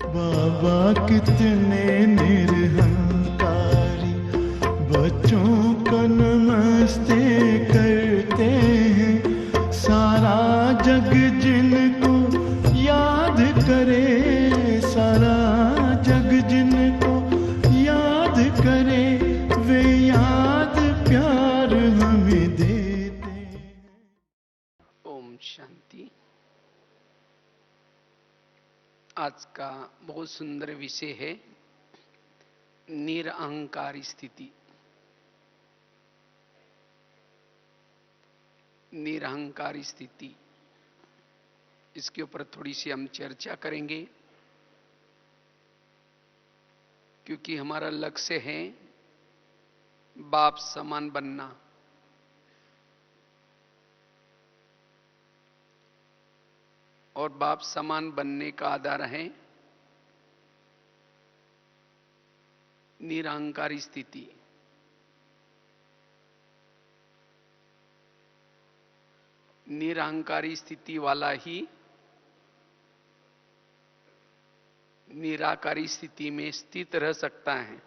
बाबा कितने निरहंकारी बच्चों का नमस्ते करते हैं। सारा जग जिनको याद करे, सारा जग जिनको याद करे, वे याद प्यार हमें देते हैं। ओम शांति। आज का बहुत सुंदर विषय है निरअहंकारी स्थिति। निरअहंकारी स्थिति, इसके ऊपर थोड़ी सी हम चर्चा करेंगे, क्योंकि हमारा लक्ष्य है बाप समान बनना। और बाप समान बनने का आधार है निरअहंकारी स्थिति। निरअहंकारी स्थिति वाला ही निराकारी स्थिति में स्थित रह सकता है।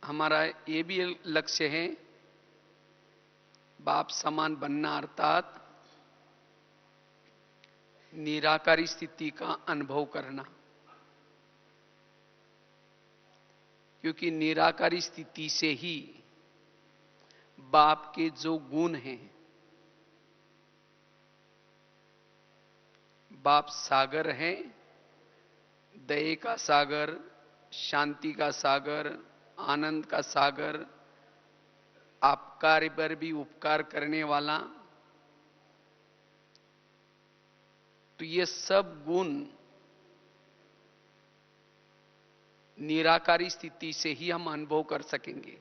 हमारा ये भी लक्ष्य है बाप समान बनना, अर्थात निराकारी स्थिति का अनुभव करना। क्योंकि निराकारी स्थिति से ही बाप के जो गुण हैं, बाप सागर है, दया का सागर, शांति का सागर, आनंद का सागर, आपकार पर भी उपकार करने वाला, तो ये सब गुण निराकारी स्थिति से ही हम अनुभव कर सकेंगे।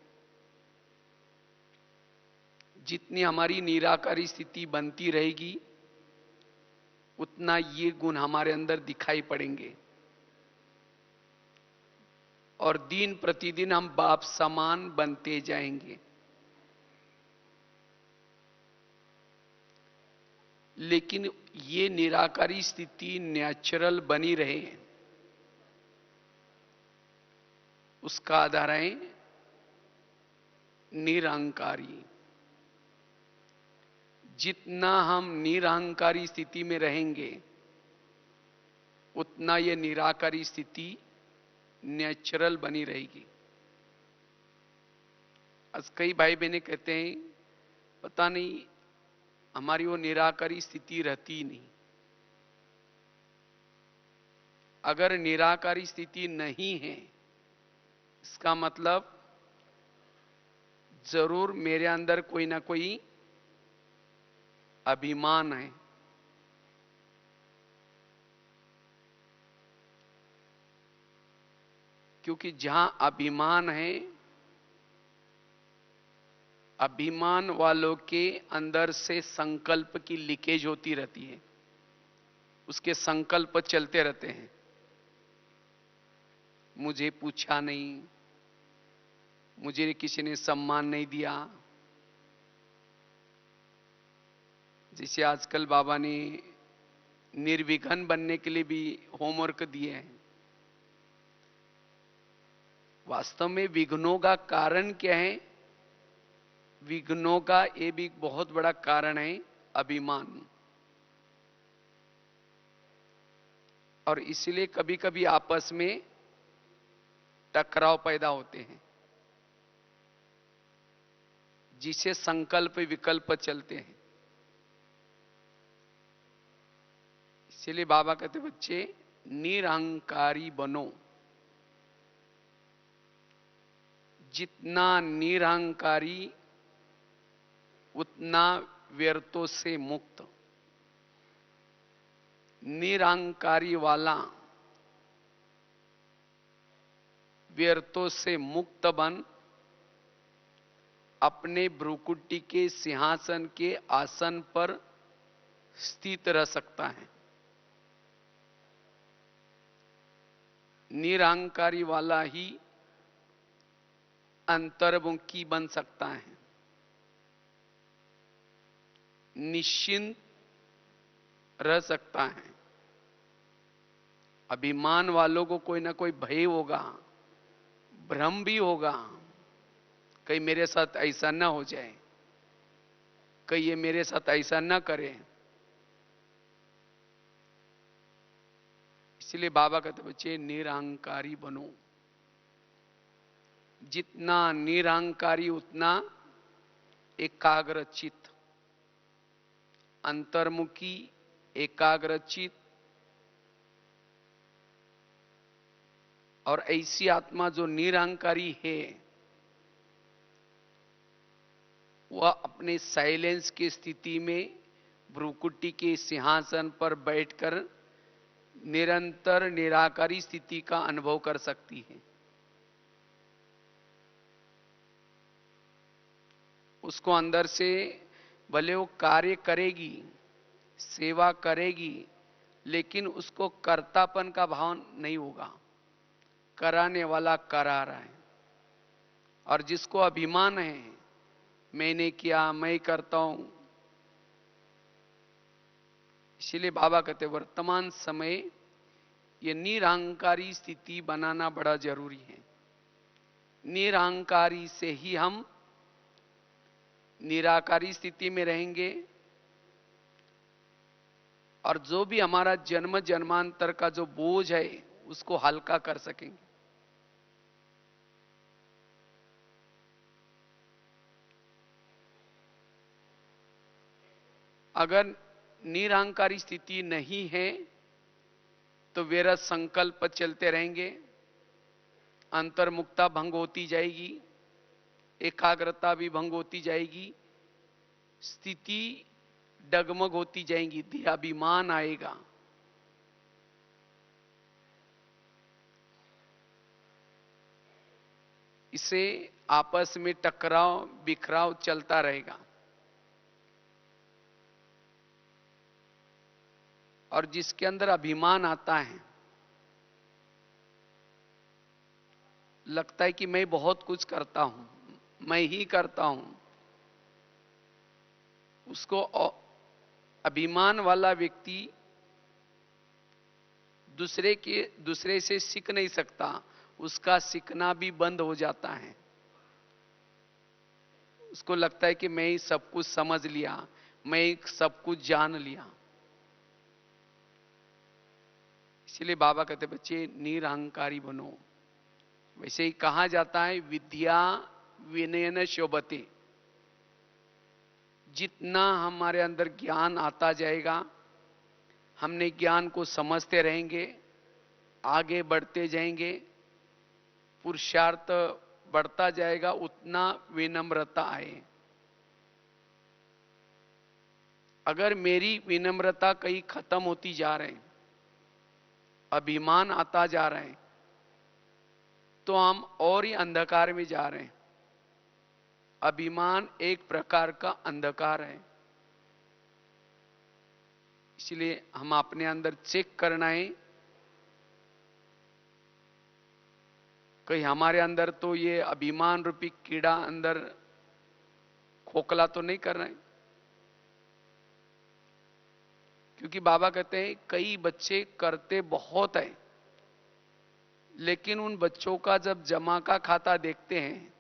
जितनी हमारी निराकारी स्थिति बनती रहेगी, उतना ये गुण हमारे अंदर दिखाई पड़ेंगे और दिन प्रतिदिन हम बाप समान बनते जाएंगे। लेकिन ये निराकारी स्थिति नेचुरल बनी रहे, उसका आधार है निरअहंकारी। जितना हम निरअहंकारी स्थिति में रहेंगे, उतना ये निराकारी स्थिति नेचुरल बनी रहेगी। आज कई भाई बहनें कहते हैं पता नहीं हमारी वो निराकारी स्थिति रहती ही नहीं। अगर निराकारी स्थिति नहीं है, इसका मतलब जरूर मेरे अंदर कोई ना कोई अभिमान है। क्योंकि जहां अभिमान है, अभिमान वालों के अंदर से संकल्प की लीकेज होती रहती है, उसके संकल्प चलते रहते हैं। मुझे पूछा नहीं, मुझे किसी ने सम्मान नहीं दिया। जैसे आजकल बाबा ने निर्विघ्न बनने के लिए भी होमवर्क दिए हैं। वास्तव में विघ्नों का कारण क्या है? विघ्नों का ये भी बहुत बड़ा कारण है अभिमान। और इसलिए कभी कभी आपस में टकराव पैदा होते हैं, जिसे संकल्प विकल्प चलते हैं। इसलिए बाबा कहते बच्चे निरअहंकारी बनो। जितना निरअहंकारी, उतना व्यर्थों से मुक्त। निरअहंकारी वाला व्यर्थों से मुक्त बन अपने भ्रुकुटी के सिंहासन के आसन पर स्थित रह सकता है। निरअहंकारी वाला ही अंतर्मुखी बन सकता है। निश्चिंत रह सकता है। अभिमान वालों को कोई ना कोई भय होगा, भ्रम भी होगा, कहीं मेरे साथ ऐसा ना हो जाए, कहीं ये मेरे साथ ऐसा ना करे। इसलिए बाबा कहते बच्चे निरहंकारी बनो। जितना निरहंकारी उतना एकाग्रचित, अंतर्मुखी, एकाग्रचित, और ऐसी आत्मा जो निरहंकारी है वह अपने साइलेंस की स्थिति में भ्रुकुटी के सिंहासन पर बैठकर निरंतर निराकारी स्थिति का अनुभव कर सकती है। उसको अंदर से भले वो कार्य करेगी, सेवा करेगी, लेकिन उसको कर्तापन का भाव नहीं होगा, कराने वाला करा रहा है। और जिसको अभिमान है, मैंने किया, मैं करता हूं, इसलिए बाबा कहते वर्तमान समय ये निरहंकारी स्थिति बनाना बड़ा जरूरी है। निरहंकारी से ही हम निराकारी स्थिति में रहेंगे, और जो भी हमारा जन्म जन्मांतर का जो बोझ है उसको हल्का कर सकेंगे। अगर निरहंकारी स्थिति नहीं है तो वेरा संकल्प चलते रहेंगे, अंतर्मुखता भंग होती जाएगी, एकाग्रता भी भंग होती जाएगी, स्थिति डगमग होती जाएगी, देहाभिमान आएगा। इससे आपस में टकराव बिखराव चलता रहेगा। और जिसके अंदर अभिमान आता है, लगता है कि मैं बहुत कुछ करता हूं, मैं ही करता हूं, उसको अभिमान वाला व्यक्ति दूसरे से सीख नहीं सकता, उसका सीखना भी बंद हो जाता है। उसको लगता है कि मैं ही सब कुछ समझ लिया, मैं ही सब कुछ जान लिया। इसलिए बाबा कहते बच्चे निरहंकारी बनो। वैसे ही कहा जाता है विद्या विनयन शोभते। जितना हमारे अंदर ज्ञान आता जाएगा, हमने ज्ञान को समझते रहेंगे, आगे बढ़ते जाएंगे, पुरुषार्थ बढ़ता जाएगा, उतना विनम्रता आए। अगर मेरी विनम्रता कहीं खत्म होती जा रहे हैं, अभिमान आता जा रहे हैं, तो हम और ही अंधकार में जा रहे हैं। अभिमान एक प्रकार का अंधकार है। इसलिए हम अपने अंदर चेक करना है, कहीं हमारे अंदर तो ये अभिमान रूपी कीड़ा अंदर खोखला तो नहीं कर रहे हैं। क्योंकि बाबा कहते हैं कई बच्चे करते बहुत है, लेकिन उन बच्चों का जब जमा का खाता देखते हैं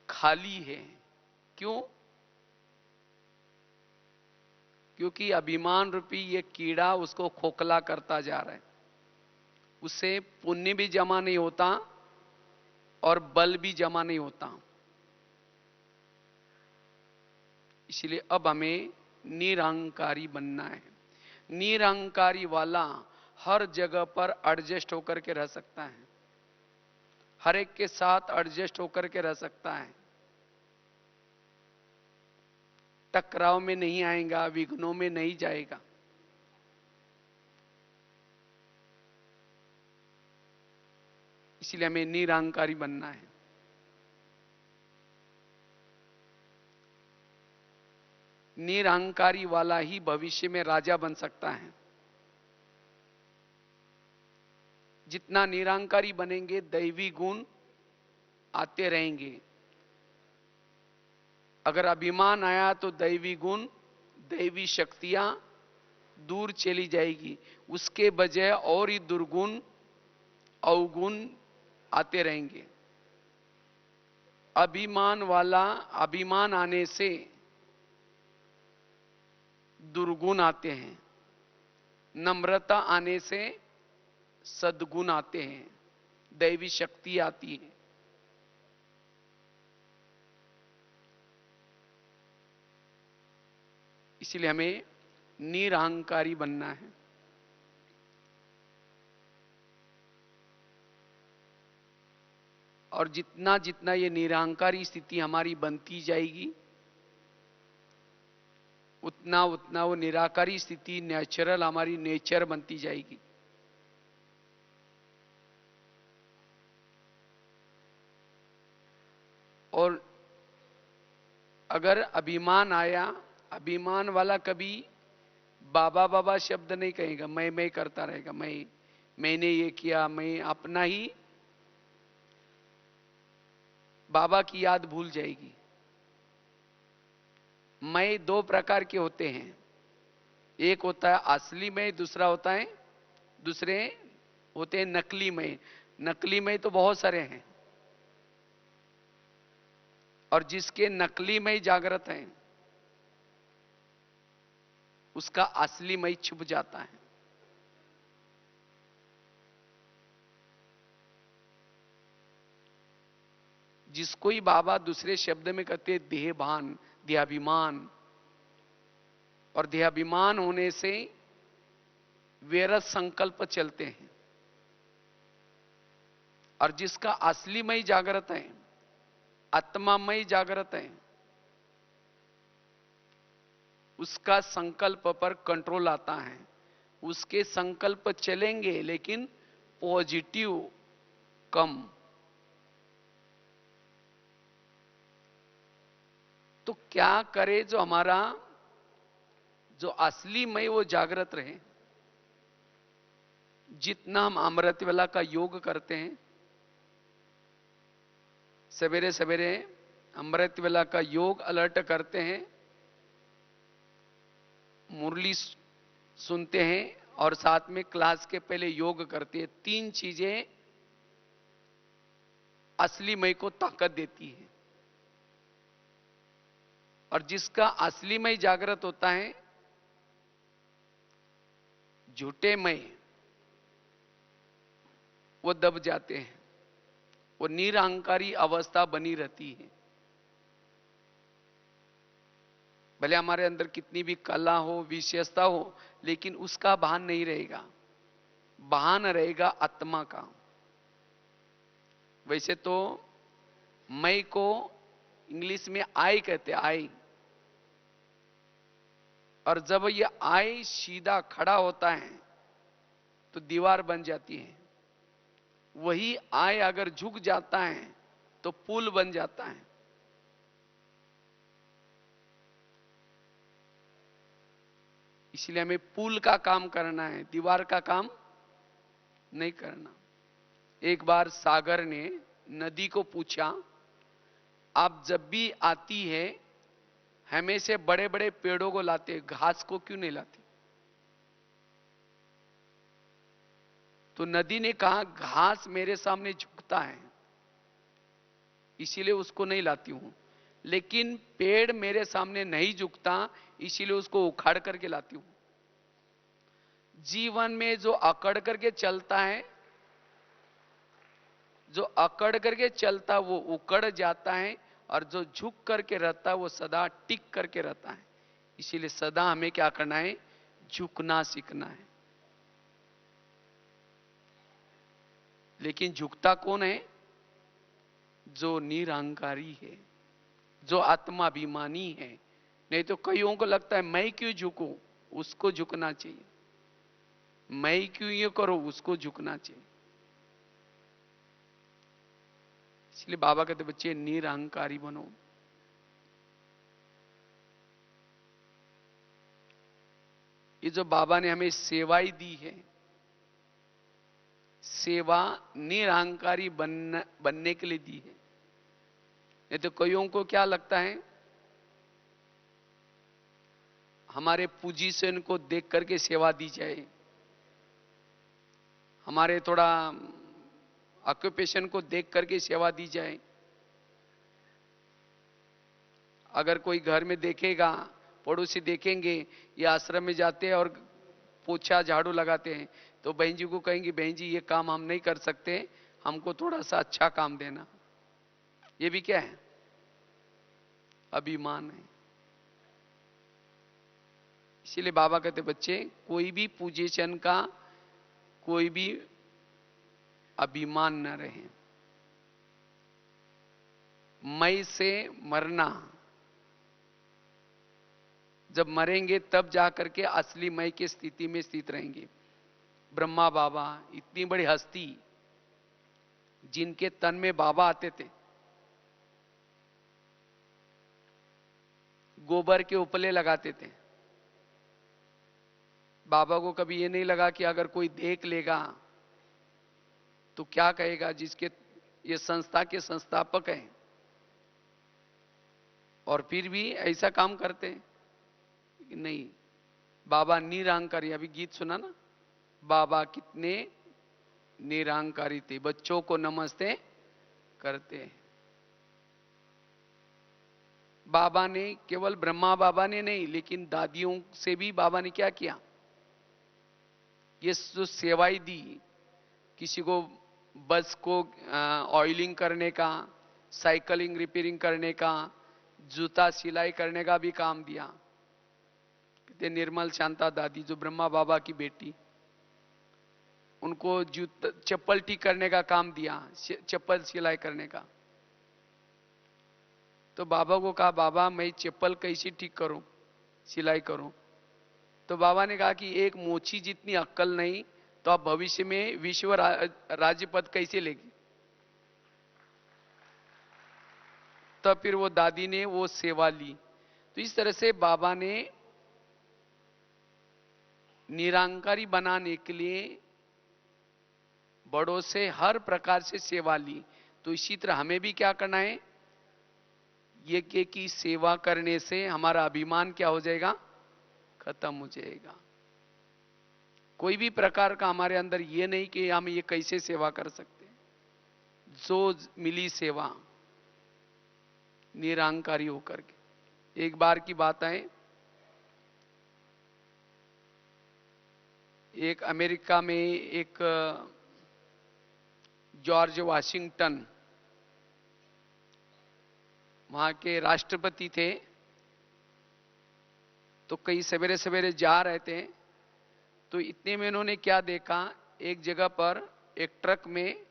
खाली है। क्यों? क्योंकि अभिमान रूपी ये कीड़ा उसको खोखला करता जा रहा है। उससे पुण्य भी जमा नहीं होता और बल भी जमा नहीं होता। इसलिए अब हमें निरहंकारी बनना है। निरहंकारी वाला हर जगह पर एडजस्ट होकर के रह सकता है, हर एक के साथ एडजस्ट होकर के रह सकता है, टकराव में नहीं आएगा, विघ्नों में नहीं जाएगा। इसलिए हमें निरहंकारी बनना है। निरहंकारी वाला ही भविष्य में राजा बन सकता है। जितना निरहंकारी बनेंगे दैवी गुण आते रहेंगे। अगर अभिमान आया तो दैवी गुण दैवी शक्तियां दूर चली जाएगी, उसके बजाय और ही दुर्गुण अवगुण आते रहेंगे। अभिमान आने से दुर्गुण आते हैं, नम्रता आने से सद्गुण आते हैं, दैवी शक्ति आती है। इसलिए हमें निरहंकारी बनना है। और जितना जितना ये निरहंकारी स्थिति हमारी बनती जाएगी, उतना उतना वो निराकारी स्थिति नेचुरल हमारी नेचर बनती जाएगी। और अगर अभिमान आया, अभिमान वाला कभी बाबा बाबा शब्द नहीं कहेगा, मैं करता रहेगा, मैंने ये किया, मैं अपना ही, बाबा की याद भूल जाएगी। मैं दो प्रकार के होते हैं, एक होता है असली मैं, दूसरे होते हैं नकली मैं। नकली मैं तो बहुत सारे हैं, और जिसके नकली मैं जागृत है उसका असली मैं छुप जाता है। जिसको ही बाबा दूसरे शब्द में कहते देहभान, देहाभिमान, और देहाभिमान होने से व्यर्थ संकल्प चलते हैं। और जिसका असली मई जागृत है, आत्मामय जागृत है, उसका संकल्प पर कंट्रोल आता है। उसके संकल्प चलेंगे लेकिन पॉजिटिव कम। तो क्या करे जो हमारा जो असली मय वो जागृत रहे। जितना हम अमृत वेला का योग करते हैं, सवेरे सवेरे अमृत वेला का योग अलर्ट करते हैं, मुरली सुनते हैं और साथ में क्लास के पहले योग करते हैं, तीन चीजें असली मय को ताकत देती है। और जिसका असली मय जागृत होता है, झूठे मय वो दब जाते हैं, वो निरहंकारी अवस्था बनी रहती है। भले हमारे अंदर कितनी भी कला हो, विशेषता हो, लेकिन उसका भान नहीं रहेगा, भान रहेगा आत्मा का। वैसे तो मैं को इंग्लिश में आई कहते हैं, आई। और जब ये आई सीधा खड़ा होता है तो दीवार बन जाती है। वही आई अगर झुक जाता है तो पुल बन जाता है। इसलिए हमें पुल का काम करना है, दीवार का काम नहीं करना। एक बार सागर ने नदी को पूछा, आप जब भी आती है हमें से बड़े बड़े पेड़ों को लाते, घास को क्यों नहीं लाती? तो नदी ने कहा, घास मेरे सामने झुकता है इसीलिए उसको नहीं लाती हूं, लेकिन पेड़ मेरे सामने नहीं झुकता इसीलिए उसको उखाड़ करके लाती हूं। जीवन में जो अकड़ करके चलता है, जो अकड़ करके चलता वो उकड़ जाता है, और जो झुक करके रहता है वो सदा टिक करके रहता है। इसीलिए सदा हमें क्या करना है? झुकना सीखना है। लेकिन झुकता कौन है? जो निरहंकारी है, जो आत्माभिमानी है। नहीं तो कईयों को लगता है मैं क्यों झुकूं, उसको झुकना चाहिए। मैं क्यों ये करो, उसको झुकना चाहिए। इसलिए बाबा कहते बच्चे निरहंकारी बनो। ये जो बाबा ने हमें सेवाई दी है, सेवा निरहंकारी बनने के लिए दी है। नहीं तो कईयों को क्या लगता है, हमारे पोजीशन को देख करके सेवा दी जाए, हमारे थोड़ा ऑक्यूपेशन को देख करके सेवा दी जाए। अगर कोई घर में देखेगा, पड़ोसी देखेंगे ये आश्रम में जाते हैं और पोछा झाड़ू लगाते हैं, तो बहन जी को कहेंगे बहन जी ये काम हम नहीं कर सकते, हमको थोड़ा सा अच्छा काम देना। ये भी क्या है? अभिमान है। इसीलिए बाबा कहते बच्चे कोई भी पोजीशन का कोई भी अभिमान न रहे। मैं से मरना, जब मरेंगे तब जाकर के असली मैं की स्थिति में स्थित रहेंगे। ब्रह्मा बाबा इतनी बड़ी हस्ती, जिनके तन में बाबा आते थे, गोबर के उपले लगाते थे। बाबा को कभी ये नहीं लगा कि अगर कोई देख लेगा तो क्या कहेगा, जिसके ये संस्था के संस्थापक हैं, और फिर भी ऐसा काम करते हैं। नहीं, बाबा निरहंकारी, अभी गीत सुना ना, बाबा कितने निरहंकारी थे, बच्चों को नमस्ते करते। बाबा ने केवल ब्रह्मा बाबा ने नहीं, लेकिन दादियों से भी बाबा ने क्या किया, ये जो सेवाएं दी, किसी को बस को ऑयलिंग करने का, साइकिलिंग रिपेयरिंग करने का, जूता सिलाई करने का भी काम दिया। निर्मल शांता दादी जो ब्रह्मा बाबा की बेटी, उनको जूता चप्पल ठीक करने का काम दिया, चप्पल सिलाई करने का। तो बाबा को कहा बाबा मैं चप्पल कैसी ठीक करूं, सिलाई करूं? तो बाबा ने कहा कि एक मोची जितनी अक्कल नहीं तो आप भविष्य में विश्व राज्य पद कैसे लेगी? तब फिर वो दादी ने वो सेवा ली। तो इस तरह से बाबा ने निरंकारी बनाने के लिए बड़ों से हर प्रकार से सेवा ली। तो इसी तरह हमें भी क्या करना है, यज्ञ की सेवा करने से हमारा अभिमान क्या हो जाएगा, खत्म हो जाएगा। कोई भी प्रकार का हमारे अंदर ये नहीं कि हम ये कैसे सेवा कर सकते हैं। जो मिली सेवा निरंकारी होकर के। एक बार की बात है, एक अमेरिका में एक जॉर्ज वाशिंगटन वहां के राष्ट्रपति थे। तो कई सवेरे सवेरे जा रहे थे, तो इतने में उन्होंने क्या देखा, एक जगह पर एक ट्रक में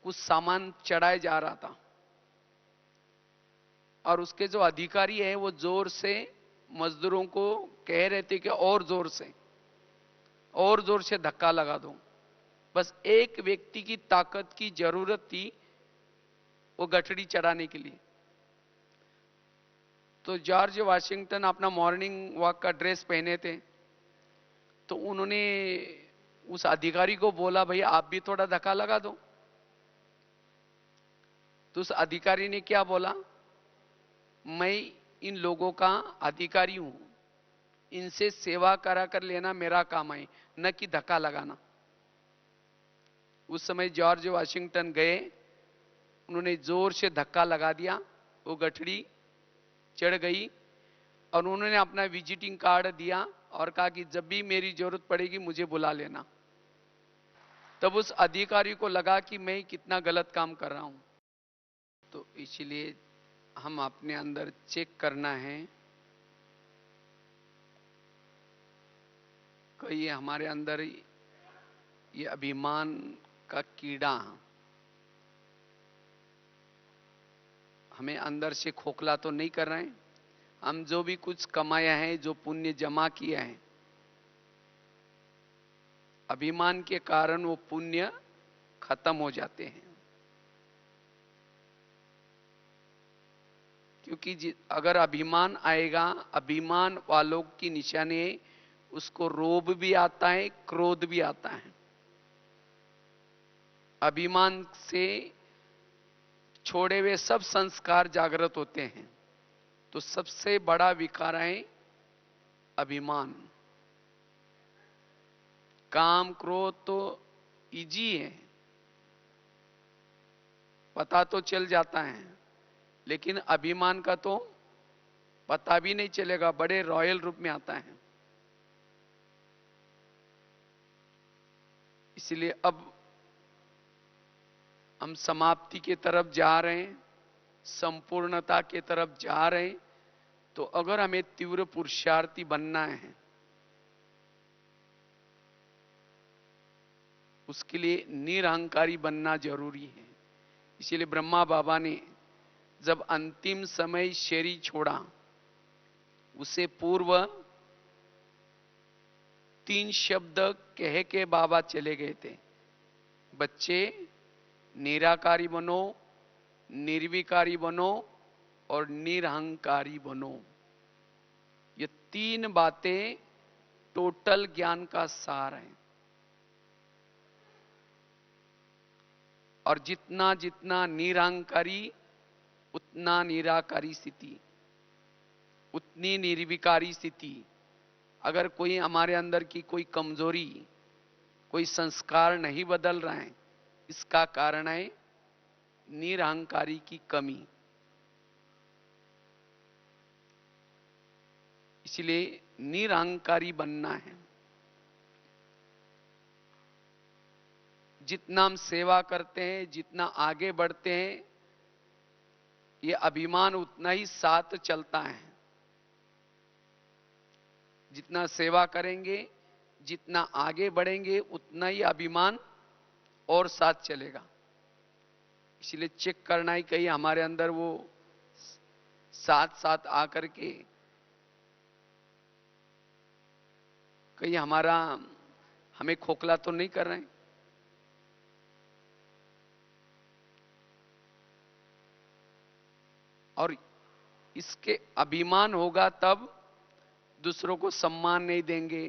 कुछ सामान चढ़ाया जा रहा था, और उसके जो अधिकारी हैं वो जोर से मजदूरों को कह रहे थे कि और जोर से धक्का लगा दो। बस एक व्यक्ति की ताकत की जरूरत थी वो गठड़ी चढ़ाने के लिए। तो जॉर्ज वाशिंगटन अपना मॉर्निंग वॉक का ड्रेस पहने थे, तो उन्होंने उस अधिकारी को बोला भाई आप भी थोड़ा धक्का लगा दो। तो उस अधिकारी ने क्या बोला, मैं इन लोगों का अधिकारी हूं, इनसे सेवा करा कर लेना मेरा काम है, न कि धक्का लगाना। उस समय जॉर्ज वाशिंगटन गए, उन्होंने जोर से धक्का लगा दिया, वो गठड़ी चढ़ गई, और उन्होंने अपना विजिटिंग कार्ड दिया और कहा कि जब भी मेरी जरूरत पड़ेगी मुझे बुला लेना। तब उस अधिकारी को लगा कि मैं कितना गलत काम कर रहा हूं। तो इसलिए हम अपने अंदर चेक करना है, कहीं हमारे अंदर ये अभिमान का कीड़ा हमें अंदर से खोखला तो नहीं कर रहे हैं। हम जो भी कुछ कमाया है, जो पुण्य जमा किया है, अभिमान के कारण वो पुण्य खत्म हो जाते हैं। क्योंकि अगर अभिमान आएगा, अभिमान वालों की निशानी है, उसको रोब भी आता है, क्रोध भी आता है। अभिमान से छोड़े हुए सब संस्कार जागृत होते हैं। तो सबसे बड़ा विकार है अभिमान। काम क्रोध तो इजी है, पता तो चल जाता है, लेकिन अभिमान का तो पता भी नहीं चलेगा, बड़े रॉयल रूप में आता है। इसलिए अब हम समाप्ति की तरफ जा रहे हैं, संपूर्णता की तरफ जा रहे हैं। तो अगर हमें तीव्र पुरुषार्थी बनना है, उसके लिए निरहंकारी बनना जरूरी है। इसीलिए ब्रह्मा बाबा ने जब अंतिम समय शरीर छोड़ा, उसे पूर्व 3 शब्द कह के बाबा चले गए थे। बच्चे, निराकारी बनो, निर्विकारी बनो और निरहंकारी बनो। ये 3 बातें टोटल ज्ञान का सार है। और जितना जितना निरहंकारी, उतना निराकारी स्थिति, उतनी निर्विकारी स्थिति। अगर कोई हमारे अंदर की कोई कमजोरी, कोई संस्कार नहीं बदल रहा है, इसका कारण है निरहंकारी की कमी। इसलिए निरहंकारी बनना है। जितना हम सेवा करते हैं, जितना आगे बढ़ते हैं, ये अभिमान उतना ही साथ चलता है। जितना सेवा करेंगे, जितना आगे बढ़ेंगे, उतना ही अभिमान और साथ चलेगा। इसलिए चेक करना ही कहीं हमारे अंदर वो साथ साथ आकर के कहीं हमें खोखला तो नहीं कर रहे हैं। और इसके अभिमान होगा तब दूसरों को सम्मान नहीं देंगे,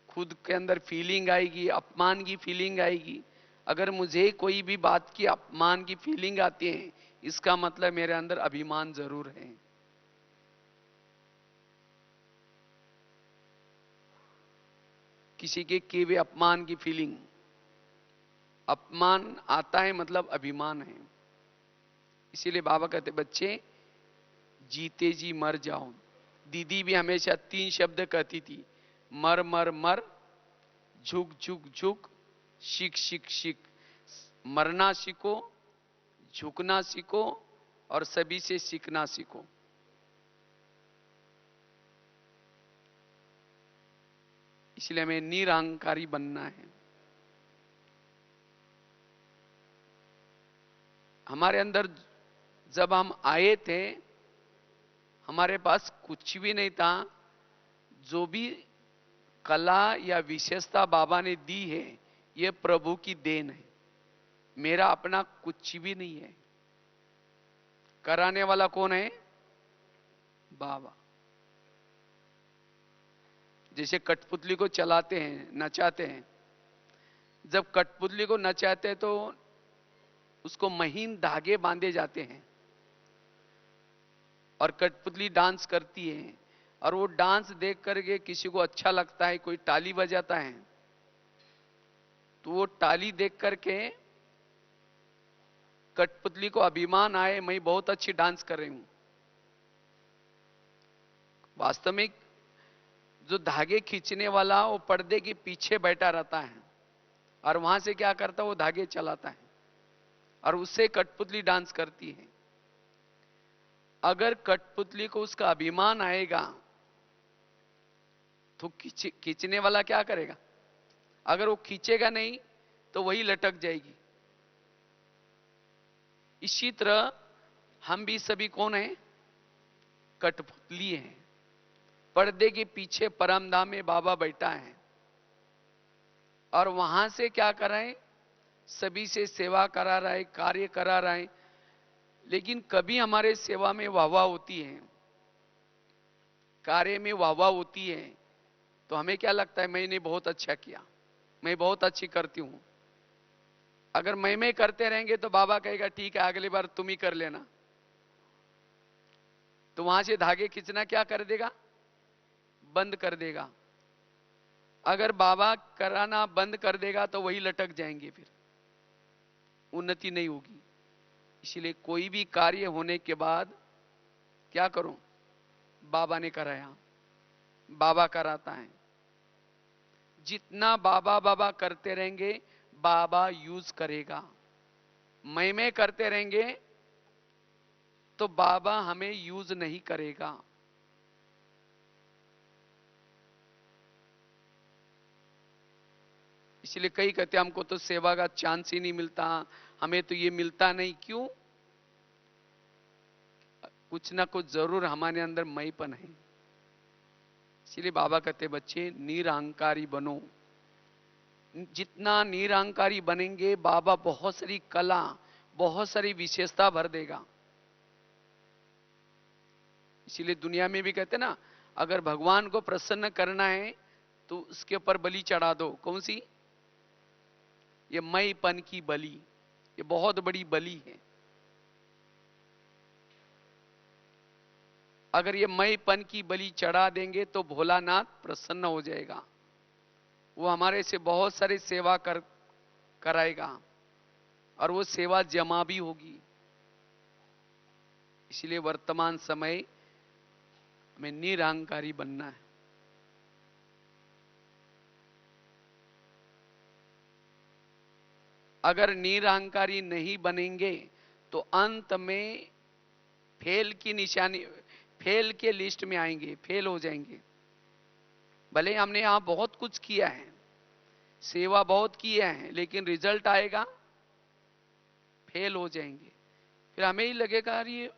खुद के अंदर फीलिंग आएगी, अपमान की फीलिंग आएगी। अगर मुझे कोई भी बात की अपमान की फीलिंग आती है, इसका मतलब मेरे अंदर अभिमान जरूर है। किसी के किए हुए अपमान की फीलिंग, अपमान आता है मतलब अभिमान है। इसीलिए बाबा कहते, बच्चे जीते जी मर जाओ। दीदी भी हमेशा 3 शब्द कहती थी, मर मर मर, झुक झुक झुक, सीख सीख सीख। मरना सीखो, झुकना सीखो और सभी से सीखना सीखो। इसलिए हमें निरहंकारी बनना है। हमारे अंदर जब हम आए थे, हमारे पास कुछ भी नहीं था। जो भी कला या विशेषता बाबा ने दी है, यह प्रभु की देन है। मेरा अपना कुछ भी नहीं है। कराने वाला कौन है? बाबा। जैसे कठपुतली को चलाते हैं, नचाते हैं। जब कठपुतली को नचाते हैं तो उसको महीन धागे बांधे जाते हैं और कठपुतली डांस करती है। और वो डांस देख करके किसी को अच्छा लगता है, कोई ताली बजाता है, तो वो ताली देख करके कठपुतली को अभिमान आए, मैं बहुत अच्छी डांस कर रही हूं। वास्तव में जो धागे खींचने वाला वो पर्दे के पीछे बैठा रहता है और वहां से क्या करता है, वो धागे चलाता है और उससे कठपुतली डांस करती है। अगर कठपुतली को उसका अभिमान आएगा तो खींचने वाला क्या करेगा? अगर वो खींचेगा नहीं तो वही लटक जाएगी। इसी तरह हम भी सभी कौन हैं? कठपुतली हैं। पर्दे के पीछे परमधाम में बाबा बैठा है और वहां से क्या कर रहे हैं? सभी से सेवा करा रहा है, कार्य करा रहा है। लेकिन कभी हमारे सेवा में वाहवाह होती है, कार्य में वाहवाह होती है, तो हमें क्या लगता है, मैंने बहुत अच्छा किया, मैं बहुत अच्छी करती हूं। अगर मैं करते रहेंगे तो बाबा कहेगा ठीक है, अगली बार तुम ही कर लेना। तो वहां से धागे खींचना क्या कर देगा? बंद कर देगा। अगर बाबा कराना बंद कर देगा तो वही लटक जाएंगे, फिर उन्नति नहीं होगी। इसलिए कोई भी कार्य होने के बाद क्या करो? बाबा ने कराया, बाबा कराता है। जितना बाबा बाबा करते रहेंगे, बाबा यूज करेगा। मैं करते रहेंगे तो बाबा हमें यूज नहीं करेगा। इसलिए कई कहते हैं हमको तो सेवा का चांस ही नहीं मिलता, हमें तो ये मिलता नहीं। क्यों? कुछ ना कुछ जरूर हमारे अंदर मैंपन है। इसलिए बाबा कहते बच्चे निरहंकारी बनो। जितना निरहंकारी बनेंगे, बाबा बहुत सारी कला, बहुत सारी विशेषता भर देगा। इसीलिए दुनिया में भी कहते ना, अगर भगवान को प्रसन्न करना है तो उसके ऊपर बलि चढ़ा दो। कौन सी? ये मैंपन की बलि, ये बहुत बड़ी बलि है। अगर ये मैंपन की बलि चढ़ा देंगे तो भोलानाथ प्रसन्न हो जाएगा। वो हमारे से बहुत सारी सेवा कराएगा और वो सेवा जमा भी होगी। इसलिए वर्तमान समय में निरहंकारी बनना है। अगर निरहंकारी नहीं बनेंगे तो अंत में फेल की निशानी, फेल के लिस्ट में आएंगे, फेल हो जाएंगे। भले हमने यहां बहुत कुछ किया है, सेवा बहुत किया है, लेकिन रिजल्ट आएगा फेल हो जाएंगे। फिर हमें ही लगेगा अरे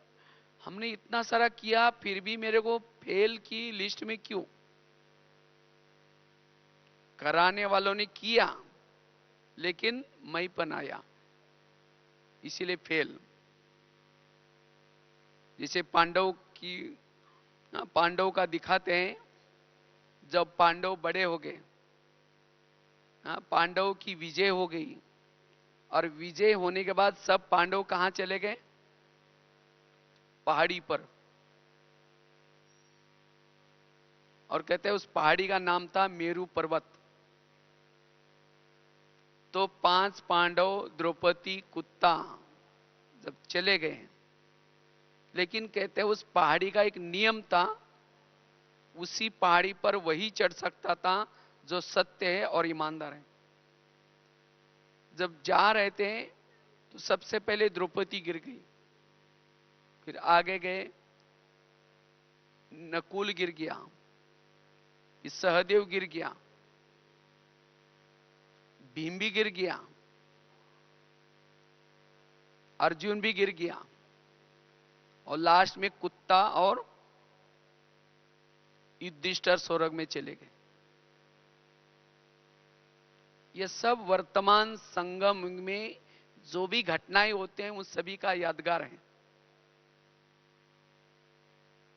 हमने इतना सारा किया फिर भी मेरे को फेल की लिस्ट में क्यों? कराने वालों ने किया लेकिन मैंपन आया, इसीलिए फेल। जैसे पांडव का दिखाते हैं, जब पांडव बड़े हो गए, पांडव की विजय हो गई और विजय होने के बाद सब पांडव कहां चले गए? पहाड़ी पर। और कहते हैं उस पहाड़ी का नाम था मेरू पर्वत। तो 5 पांडव, द्रौपदी, कुत्ता जब चले गए, लेकिन कहते हैं उस पहाड़ी का एक नियम था, उसी पहाड़ी पर वही चढ़ सकता था जो सत्य है और ईमानदार है। जब जा रहे थे तो सबसे पहले द्रौपदी गिर गई, फिर आगे गए नकुल गिर गया, फिर सहदेव गिर गया, भीम भी गिर गया, अर्जुन भी गिर गया, और लास्ट में कुत्ता और युधिष्ठिर स्वर्ग में चले गए। ये सब वर्तमान संगम में जो भी घटनाएं होते हैं उन सभी का यादगार है।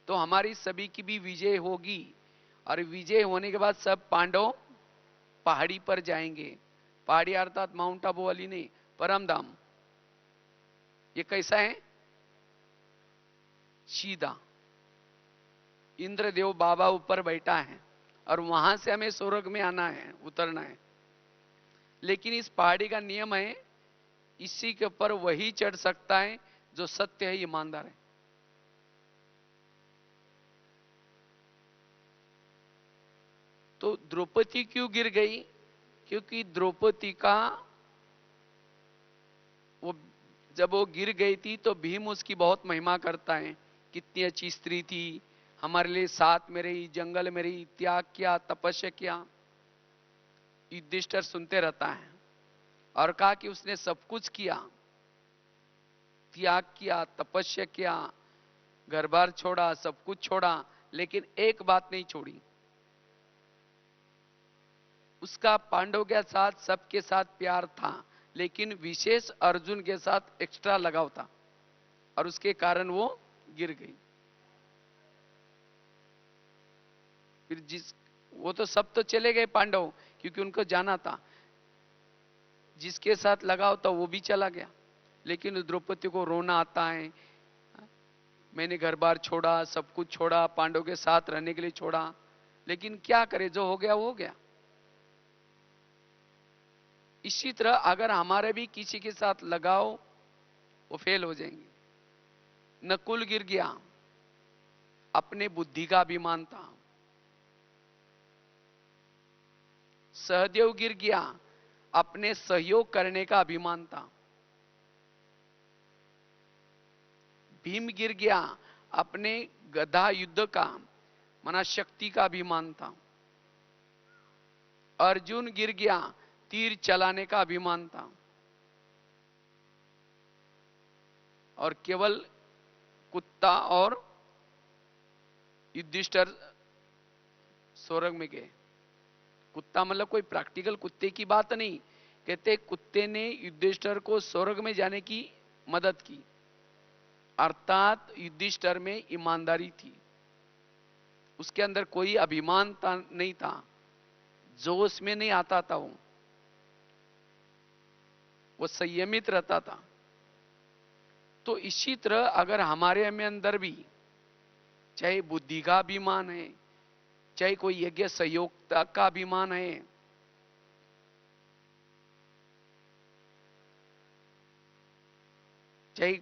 तो हमारी सभी की भी विजय होगी और विजय होने के बाद सब पांडव पहाड़ी पर जाएंगे। पहाड़ी अर्थात माउंट आबू वाली नहीं, परमधाम। ये कैसा है? सीधा इंद्रदेव बाबा ऊपर बैठा है और वहां से हमें स्वर्ग में आना है, उतरना है। लेकिन इस पहाड़ी का नियम है, इसी के ऊपर वही चढ़ सकता है जो सत्य है, ईमानदार है। तो द्रौपदी क्यों गिर गई? क्योंकि द्रौपदी का जब वो गिर गई थी तो भीम उसकी बहुत महिमा करता है, कितनी अच्छी स्त्री थी, हमारे लिए साथ में रही, जंगल में रही, त्याग किया, तपस्या किया। युधिष्ठिर सुनते रहता है और कहा कि उसने सब कुछ किया, त्याग किया, तपस्या किया, घर बार छोड़ा, सब कुछ छोड़ा, लेकिन एक बात नहीं छोड़ी, उसका पांडव के साथ सबके साथ प्यार था, लेकिन विशेष अर्जुन के साथ एक्स्ट्रा लगाव था और उसके कारण वो गिर गई। फिर वो तो सब तो चले गए पांडव, क्योंकि उनको जाना था, जिसके साथ लगाव था वो भी चला गया। लेकिन द्रौपदी को रोना आता है, मैंने घर बार छोड़ा, सब कुछ छोड़ा, पांडवों के साथ रहने के लिए छोड़ा, लेकिन क्या करे, जो हो गया वो हो गया। इसी तरह अगर हमारे भी किसी के साथ लगाओ, वो फेल हो जाएंगे। नकुल गिर गया, अपने बुद्धि का अभिमान था। सहदेव गिर गया, अपने सहयोग करने का अभिमान था। भीम गिर गया, अपने गदा युद्ध का मना शक्ति का अभिमान था। अर्जुन गिर गया, तीर चलाने का अभिमान था। और केवल कुत्ता और युधिष्ठिर स्वर्ग में गए। कुत्ता मतलब कोई प्रैक्टिकल कुत्ते की बात नहीं, कहते कुत्ते ने युधिष्ठिर को स्वर्ग में जाने की मदद की, अर्थात युधिष्ठिर में ईमानदारी थी, उसके अंदर कोई अभिमान नहीं था, जोश में नहीं आता था, वो संयमित रहता था। तो इसी तरह अगर हमारे में अंदर भी चाहे बुद्धि का अभिमान है, चाहे कोई यज्ञ सहयोगिता का अभिमान है, चाहे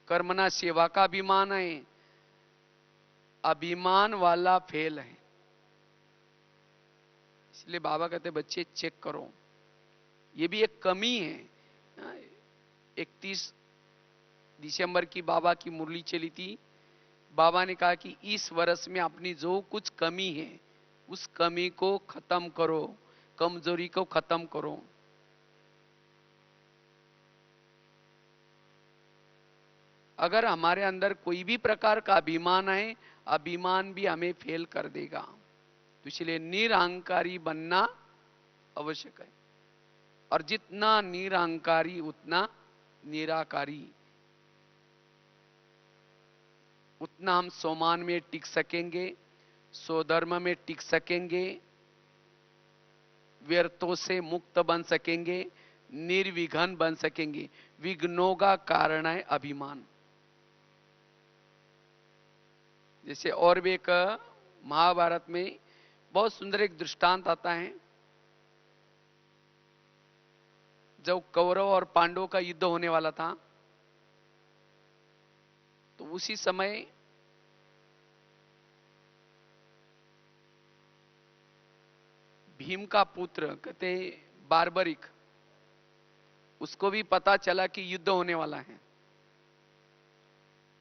कर्मना सेवा का अभिमान है, अभिमान वाला फेल है। इसलिए बाबा कहते बच्चे चेक करो, ये भी एक कमी है। 31 दिसंबर की बाबा की मुरली चली थी, बाबा ने कहा कि इस वर्ष में अपनी जो कुछ कमी है उस कमी को खत्म करो, कमजोरी को खत्म करो। अगर हमारे अंदर कोई भी प्रकार का अभिमान है, अभिमान भी हमें फेल कर देगा। तो इसलिए निरहंकारी बनना आवश्यक है, और जितना निरहंकारी उतना निराकारी, उतना हम सोमान में टिक सकेंगे, स्वधर्म में टिक सकेंगे, व्यर्थों से मुक्त बन सकेंगे, निर्विघ्न बन सकेंगे। विघ्नों का कारण है अभिमान। जैसे और भी एक महाभारत में बहुत सुंदर एक दृष्टांत आता है, जब कौरव और पांडवों का युद्ध होने वाला था, तो उसी समय भीम का पुत्र कहते बार्बरिक, उसको भी पता चला कि युद्ध होने वाला है,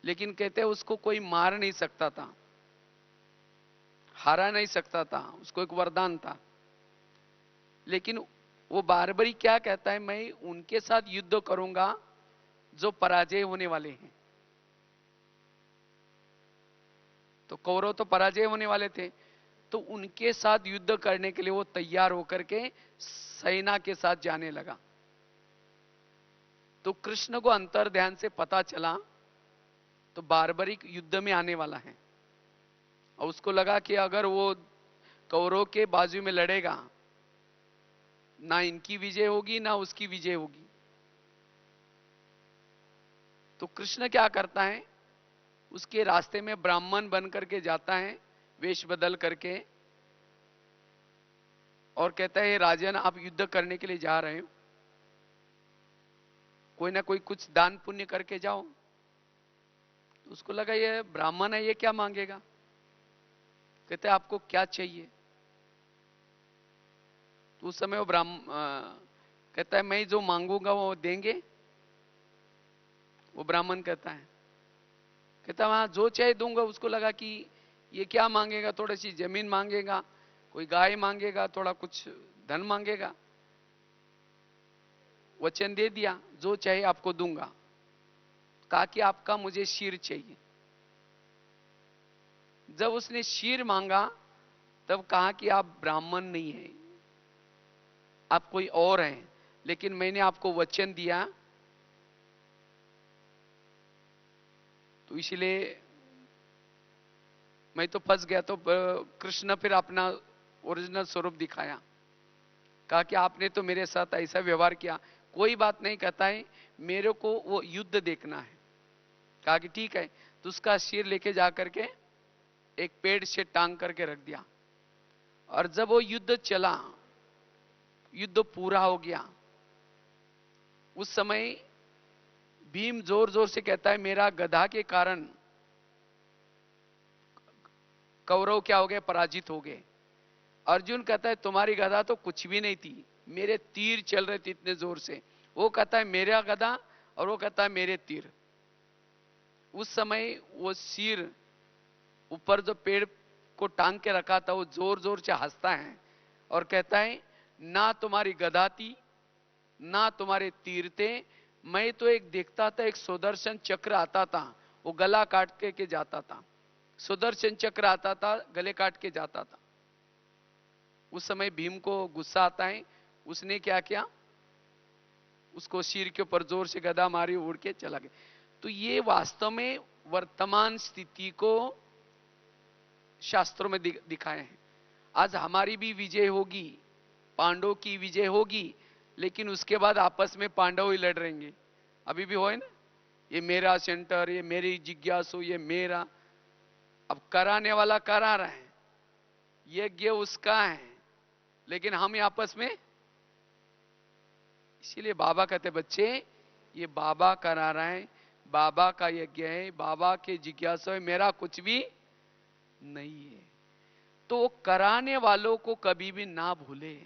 लेकिन कहते उसको कोई मार नहीं सकता था, हरा नहीं सकता था, उसको एक वरदान था। लेकिन वो बार्बरी क्या कहता है, मैं उनके साथ युद्ध करूंगा जो पराजय होने वाले हैं। तो कौरव तो पराजय होने वाले थे, तो उनके साथ युद्ध करने के लिए वो तैयार होकर के सेना के साथ जाने लगा। तो कृष्ण को अंतर ध्यान से पता चला तो बार्बरिक युद्ध में आने वाला है, और उसको लगा कि अगर वो कौरव के बाजू में लड़ेगा, ना इनकी विजय होगी ना उसकी विजय होगी। तो कृष्ण क्या करता है, उसके रास्ते में ब्राह्मण बन करके जाता है, वेश बदल करके, और कहता है राजन आप युद्ध करने के लिए जा रहे हो, कोई ना कोई कुछ दान पुण्य करके जाओ। तो उसको लगा ये ब्राह्मण है, ये क्या मांगेगा। कहते आपको क्या चाहिए। तो उस समय वो कहता है मैं जो मांगूंगा वो देंगे। वो ब्राह्मण कहता है वहां जो चाहे दूंगा। उसको लगा कि ये क्या मांगेगा, थोड़ी सी जमीन मांगेगा, कोई गाय मांगेगा, थोड़ा कुछ धन मांगेगा। वचन दे दिया जो चाहे आपको दूंगा। कहा कि आपका मुझे शीर चाहिए। जब उसने शीर मांगा तब कहा कि आप ब्राह्मण नहीं हैं, आप कोई और हैं, लेकिन मैंने आपको वचन दिया, तो इसलिए मैं तो फंस गया। तो कृष्ण फिर अपना ओरिजिनल स्वरूप दिखाया, कहा कि आपने तो मेरे साथ ऐसा व्यवहार किया, कोई बात नहीं, कहता है मेरे को वो युद्ध देखना है। कहा कि ठीक है। तो उसका सिर लेके जाकर के एक पेड़ से टांग करके रख दिया। और जब वो युद्ध चला, युद्ध पूरा हो गया, उस समय भीम जोर जोर से कहता है मेरा गधा के कारण कौरव क्या हो गए, पराजित हो गए। अर्जुन कहता है तुम्हारी गदा तो कुछ भी नहीं थी, मेरे तीर चल रहे थे इतने जोर से। वो कहता है मेरा गदा, और वो कहता है मेरे तीर। उस समय वो सिर ऊपर जो पेड़ को टांग के रखा था, वो जोर जोर से हंसता है और कहता है ना तुम्हारी गदा थी, ना तुम्हारे तीर थे, मैं तो एक देखता था, एक सुदर्शन चक्र आता था, वो गला काट के जाता था। सुदर्शन चक्र आता था, गले काट के जाता था। उस समय भीम को गुस्सा आता है। उसने क्या किया, उसको सिर के ऊपर जोर से गदा मारी, उड़ के चला गया। तो ये वास्तव में वर्तमान स्थिति को शास्त्रों में दिखाए हैं। आज हमारी भी विजय होगी, पांडवों की विजय होगी, लेकिन उसके बाद आपस में पांडव ही लड़ रहेंगे। अभी भी हो ना, ये मेरा सेंटर, ये मेरी जिज्ञासु, ये मेरा। अब कराने वाला करा रहा है, यज्ञ उसका है, लेकिन हम आपस में। इसीलिए बाबा कहते बच्चे ये बाबा करा रहा है, बाबा का यज्ञ है, बाबा के जिज्ञासु है, मेरा कुछ भी नहीं है। तो कराने वालों को कभी भी ना भूले।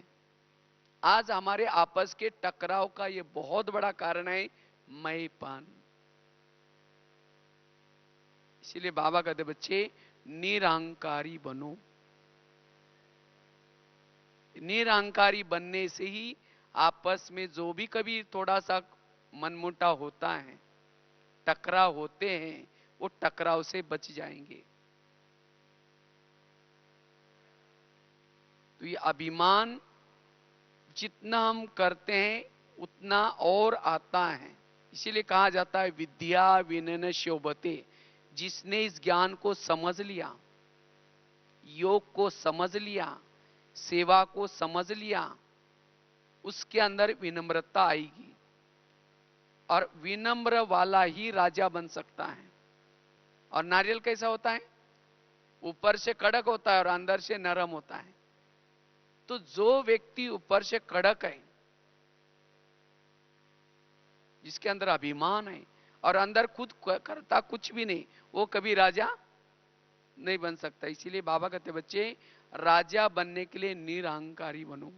आज हमारे आपस के टकराव का ये बहुत बड़ा कारण है मैंपन। इसीलिए बाबा कहते बच्चे निरहंकारी बनो। निरहंकारी बनने से ही आपस में जो भी कभी थोड़ा सा मनमुटाव होता है, टकराव होते हैं, वो टकराव से बच जाएंगे। तो ये अभिमान जितना हम करते हैं उतना और आता है। इसीलिए कहा जाता है विद्या विनयन शोभते। जिसने इस ज्ञान को समझ लिया, योग को समझ लिया, सेवा को समझ लिया, उसके अंदर विनम्रता आएगी। और विनम्र वाला ही राजा बन सकता है। और नारियल कैसा होता है, ऊपर से कड़क होता है और अंदर से नरम होता है। तो जो व्यक्ति ऊपर से कड़क है, जिसके अंदर अभिमान है और अंदर खुद करता कुछ भी नहीं, वो कभी राजा नहीं बन सकता। इसीलिए बाबा कहते बच्चे राजा बनने के लिए निरहंकारी बनो,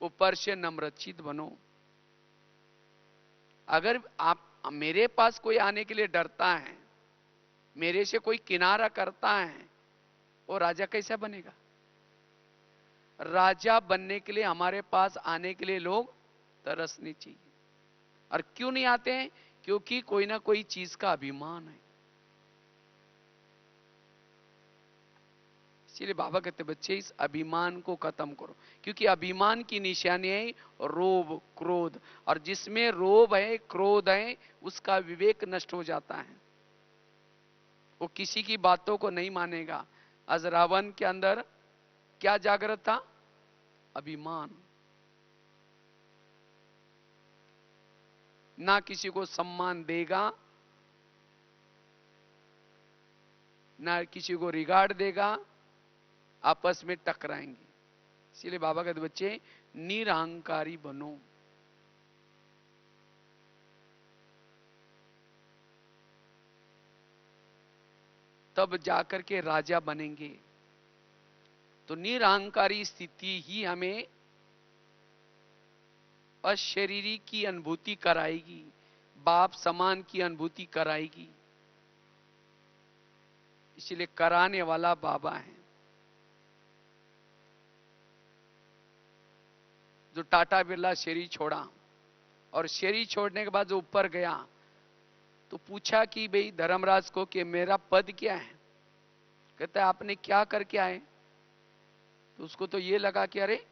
ऊपर से नम्रचित बनो। अगर आप मेरे पास कोई आने के लिए डरता है, मेरे से कोई किनारा करता है, वो राजा कैसा बनेगा? राजा बनने के लिए हमारे पास आने के लिए लोग तरसने चाहिए। और क्यों नहीं आते हैं? क्योंकि कोई ना कोई चीज का अभिमान है। इसीलिए बाबा कहते बच्चे इस अभिमान को खत्म करो, क्योंकि अभिमान की निशानी है रोब, क्रोध। और जिसमें रोब है, क्रोध है, उसका विवेक नष्ट हो जाता है। वो किसी की बातों को नहीं मानेगा। आज रावण के अंदर क्या जागृत था? अभिमान। ना किसी को सम्मान देगा, ना किसी को रिगार्ड देगा, आपस में टकराएंगे। इसीलिए बाबा कहते बच्चे निरहंकारी बनो। तब जाकर के राजा बनेंगे। तो निरहंकारी स्थिति ही हमें अशरीरी की अनुभूति कराएगी, बाप समान की अनुभूति कराएगी। इसलिए कराने वाला बाबा है। जो टाटा बिरला शरीर छोड़ा, और शरीर छोड़ने के बाद जो ऊपर गया, तो पूछा कि भाई धर्मराज को कि मेरा पद क्या है? कहता है आपने क्या करके आए? तो उसको तो ये लगा कि अरे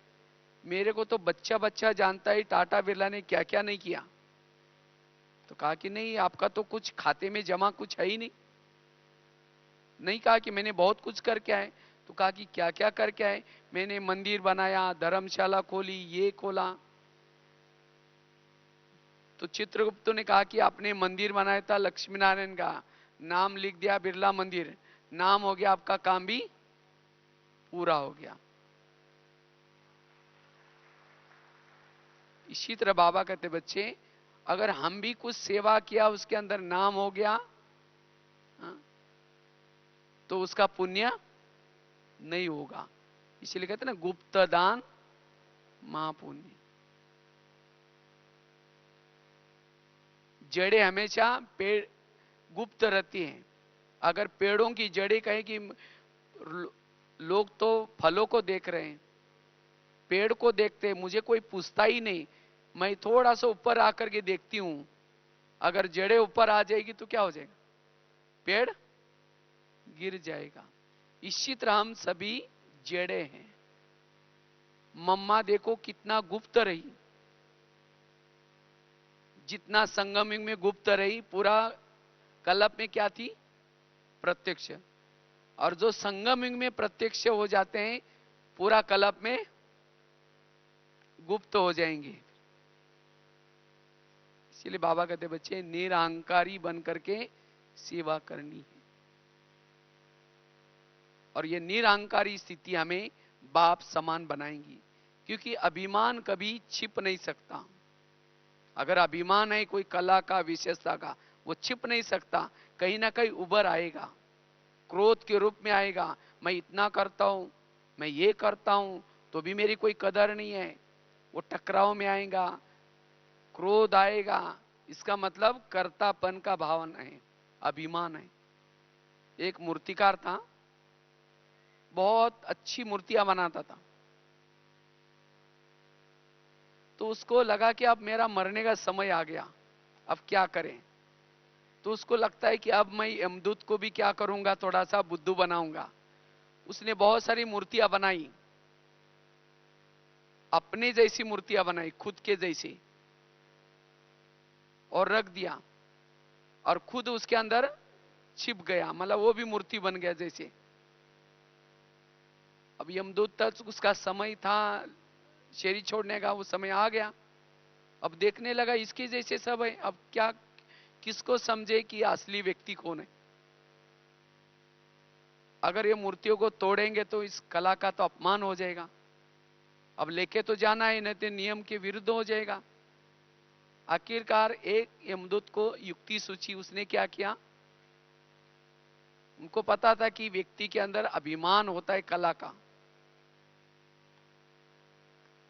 मेरे को तो बच्चा बच्चा जानता है टाटा बिरला ने क्या क्या नहीं किया। तो कहा कि नहीं, आपका तो कुछ खाते में जमा कुछ है ही नहीं। नहीं कहा कि मैंने बहुत कुछ करके आए। तो कहा कि क्या क्या करके आए? मैंने मंदिर बनाया, धर्मशाला खोली, ये खोला। तो चित्रगुप्त ने कहा कि आपने मंदिर बनाया था लक्ष्मी नारायण का, नाम लिख दिया बिरला मंदिर, नाम हो गया, आपका काम भी पूरा हो गया। इसी तरह बाबा कहते बच्चे, अगर हम भी कुछ सेवा किया उसके अंदर नाम हो गया, हाँ, तो उसका पुण्य नहीं होगा। इसीलिए कहते ना गुप्त दान महापुण्य। जड़ें हमेशा पेड़ गुप्त रहती हैं। अगर पेड़ों की जड़ें कहें कि लोग तो फलों को देख रहे हैं, पेड़ को देखते हैं, मुझे कोई पूछता ही नहीं, मैं थोड़ा सा ऊपर आकर के देखती हूं, अगर जड़ें ऊपर आ जाएगी तो क्या हो जाएगा, पेड़ गिर जाएगा। इसी तरह हम सभी जड़ें हैं। मम्मा देखो कितना गुप्त रही, जितना संगम युग में गुप्त रही, पूरा कल्प में क्या थी, प्रत्यक्ष। और जो संगम युग में प्रत्यक्ष हो जाते हैं, पूरा कल्प में गुप्त हो जाएंगे। इसलिए बाबा कहते बच्चे निरहंकारी बन करके सेवा करनी है। और ये निरहंकारी स्थिति हमें बाप समान बनाएंगी, क्योंकि अभिमान कभी छिप नहीं सकता। अगर अभिमान है कोई कला का, विशेषता का, वो छिप नहीं सकता, कहीं ना कहीं उभर आएगा, क्रोध के रूप में आएगा। मैं इतना करता हूं, मैं ये करता हूं, तो भी मेरी कोई कदर नहीं है, वो टकराव में आएगा, क्रोध आएगा। इसका मतलब कर्तापन का भावना है, अभिमान है। एक मूर्तिकार था, बहुत अच्छी मूर्तियां बनाता था। तो उसको लगा कि अब मेरा मरने का समय आ गया, अब क्या करें। तो उसको लगता है कि अब मैं यमदूत को भी क्या करूंगा, थोड़ा सा बुद्धू बनाऊंगा। उसने बहुत सारी मूर्तियां बनाई, अपने जैसी मूर्तियां बनाई, खुद के जैसी, और रख दिया, और खुद उसके अंदर छिप गया, मतलब वो भी मूर्ति बन गया जैसे। अब यमदूत तक उसका समय था शरीर छोड़ने का, वो समय आ गया। अब देखने लगा इसके जैसे सब है, अब क्या, किसको समझे कि असली व्यक्ति कौन है। अगर ये मूर्तियों को तोड़ेंगे तो इस कला का तो अपमान हो जाएगा, अब लेके तो जाना है, नहीं तो नियम के विरुद्ध हो जाएगा। आखिरकार एक यमदूत को युक्ति सूची, उसने क्या किया, उनको पता था कि व्यक्ति के अंदर अभिमान होता है कला का,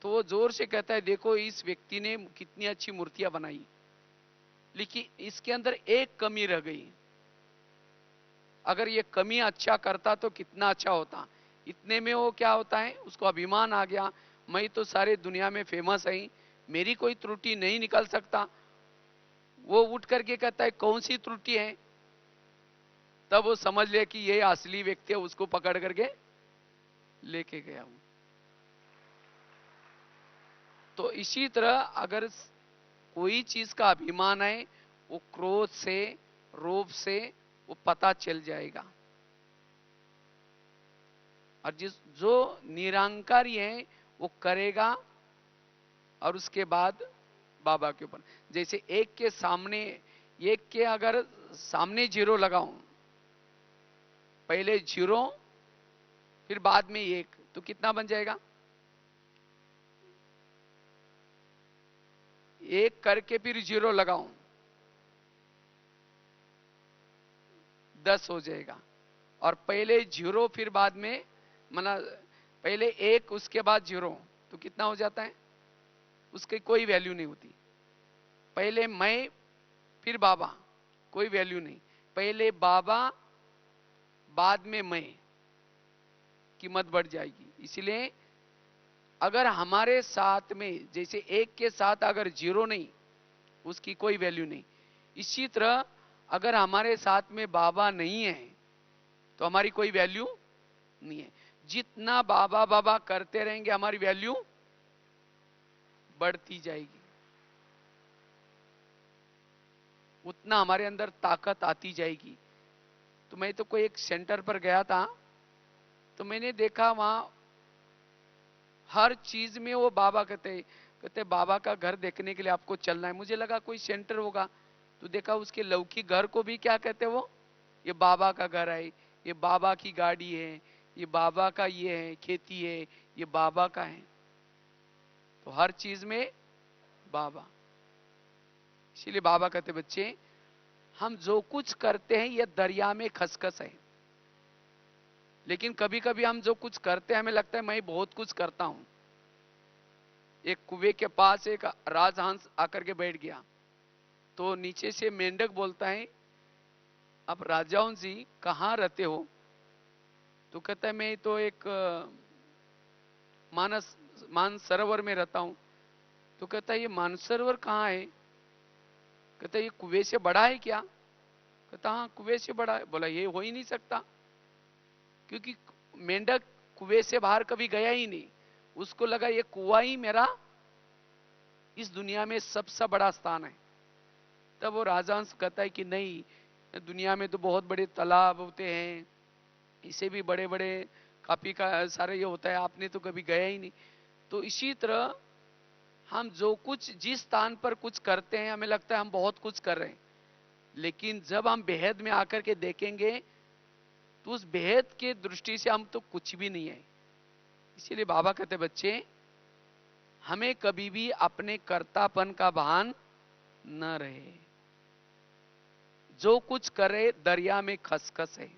तो वो जोर से कहता है देखो इस व्यक्ति ने कितनी अच्छी मूर्तियां बनाई, लेकिन इसके अंदर एक कमी रह गई, अगर ये कमी अच्छा करता तो कितना अच्छा होता। इतने में वो क्या होता है, उसको अभिमान आ गया, मैं तो सारे दुनिया में फेमस है, मेरी कोई त्रुटि नहीं निकल सकता। वो उठ करके कहता है कौन सी त्रुटि है, तब वो समझ ले कि ये असली व्यक्ति है, उसको पकड़ करके लेके गया हूं। तो इसी तरह अगर कोई चीज का अभिमान है, वो क्रोध से, रोब से वो पता चल जाएगा। और जो निरंकारी है वो करेगा, और उसके बाद बाबा के ऊपर, जैसे एक के सामने, एक के अगर सामने जीरो लगाऊं, पहले जीरो फिर बाद में एक, तो कितना बन जाएगा, एक करके फिर जीरो लगाऊं, 10 हो जाएगा। और पहले जीरो फिर बाद में, मना पहले एक उसके बाद जीरो, तो कितना हो जाता है, उसकी कोई वैल्यू नहीं होती। पहले मैं फिर बाबा, कोई वैल्यू नहीं। पहले बाबा बाद में मैं, कीमत बढ़ जाएगी। इसलिए अगर हमारे साथ में, जैसे एक के साथ अगर जीरो नहीं, उसकी कोई वैल्यू नहीं। इसी तरह अगर हमारे साथ में बाबा नहीं है तो हमारी कोई वैल्यू नहीं है। जितना बाबा बाबा करते रहेंगे हमारी वैल्यू बढ़ती जाएगी, उतना हमारे अंदर ताकत आती जाएगी। तो मैं तो कोई एक सेंटर पर गया था, तो मैंने देखा वहां हर चीज में वो बाबा कहते हैं, कहते बाबा का घर देखने के लिए आपको चलना है। मुझे लगा कोई सेंटर होगा, तो देखा उसके लौकिक घर को भी क्या कहते वो, ये बाबा का घर है, ये बाबा की गाड़ी है, ये बाबा का ये है, खेती है, ये बाबा का है। तो हर चीज में बाबा। इसीलिए बाबा कहते बच्चे हम जो कुछ करते हैं ये दरिया में खसखस है, लेकिन कभी कभी हम जो कुछ करते हैं हमें लगता है मैं बहुत कुछ करता हूं। एक कुएं के पास एक राजहंस आकर के बैठ गया, तो नीचे से मेंढक बोलता है अब राजाओं जी कहाँ रहते हो? तो कहता है मैं तो एक मानसरोवर में रहता हूं। तो कहता है ये मानसरोवर कहाँ है? कहता है ये कुएं से बड़ा है क्या? कहता हाँ कुएं से बड़ा है। बोला ये हो ही नहीं सकता, क्योंकि मेंढक कुएं से बाहर कभी गया ही नहीं, उसको लगा ये कुआं ही मेरा इस दुनिया में सबसे बड़ा स्थान है। तब वो राजहंस कहता है कि नहीं, दुनिया में तो बहुत बड़े तालाब होते हैं, इसे भी बड़े बड़े काफी का सारे ये होता है, आपने तो कभी गया ही नहीं। तो इसी तरह हम जो कुछ जिस स्थान पर कुछ करते हैं हमें लगता है हम बहुत कुछ कर रहे हैं, लेकिन जब हम बेहद में आकर के देखेंगे तो उस बेहद के दृष्टि से हम तो कुछ भी नहीं है। इसीलिए बाबा कहते बच्चे हमें कभी भी अपने कर्तापन का भान न रहे। जो कुछ करे दरिया में खसखस है।